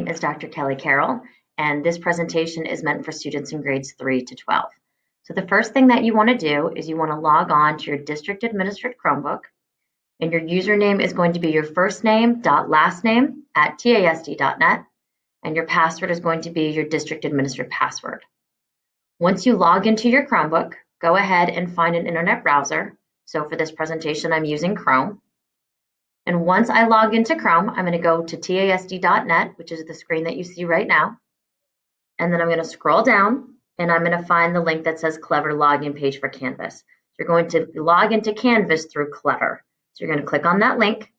name is Dr. Kelly Carroll, and this presentation is meant for students in grades 3 to 12. So the first thing that you want to do is you want to log on to your district administered Chromebook, and your username is going to be your first name dot last name at tasd.net, and your password is going to be your district administered password. Once you log into your Chromebook, go ahead and find an internet browser. So for this presentation, I'm using Chrome. And once I log into Chrome, I'm going to go to tasd.net, which is the screen that you see right now. And then I'm going to scroll down and I'm going to find the link that says Clever login page for Canvas. You're going to log into Canvas through Clever. So you're going to click on that link.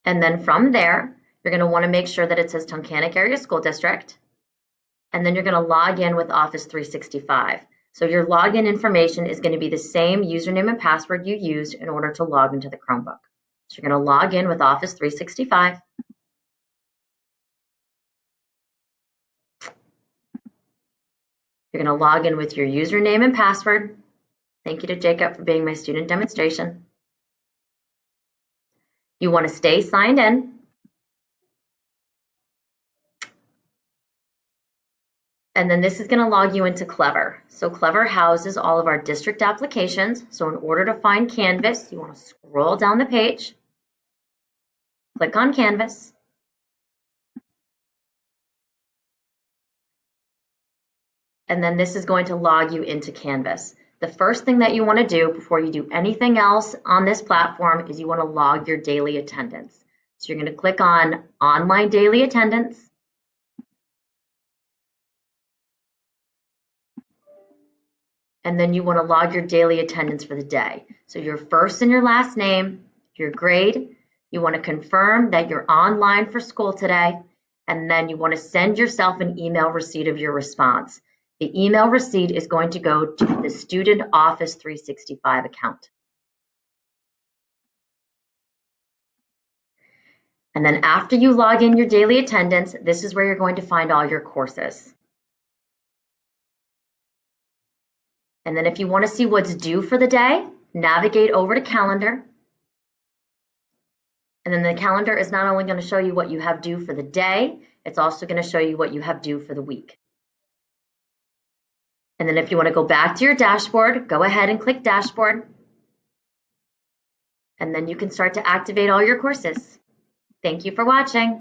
And then from there, you're going to want to make sure that it says Tunkhannock Area School District. And then you're going to log in with Office 365. So your login information is going to be the same username and password you used in order to log into the Chromebook. So you're going to log in with Office 365. You're going to log in with your username and password. Thank you to Jacob for being my student demonstration. You want to stay signed in. And then this is going to log you into Clever. So Clever houses all of our district applications. So in order to find Canvas, you want to scroll down the page, click on Canvas. And then this is going to log you into Canvas. The first thing that you want to do before you do anything else on this platform is you want to log your daily attendance. So you're going to click on Online Daily Attendance. And then you want to log your daily attendance for the day. So your first and your last name, your grade, you want to confirm that you're online for school today, and then you want to send yourself an email receipt of your response. The email receipt is going to go to the Student Office 365 account. And then after you log in your daily attendance, this is where you're going to find all your courses. And then if you want to see what's due for the day, navigate over to Calendar. And then the calendar is not only going to show you what you have due for the day, it's also going to show you what you have due for the week. And then if you want to go back to your dashboard, go ahead and click Dashboard. And then you can start to activate all your courses. Thank you for watching.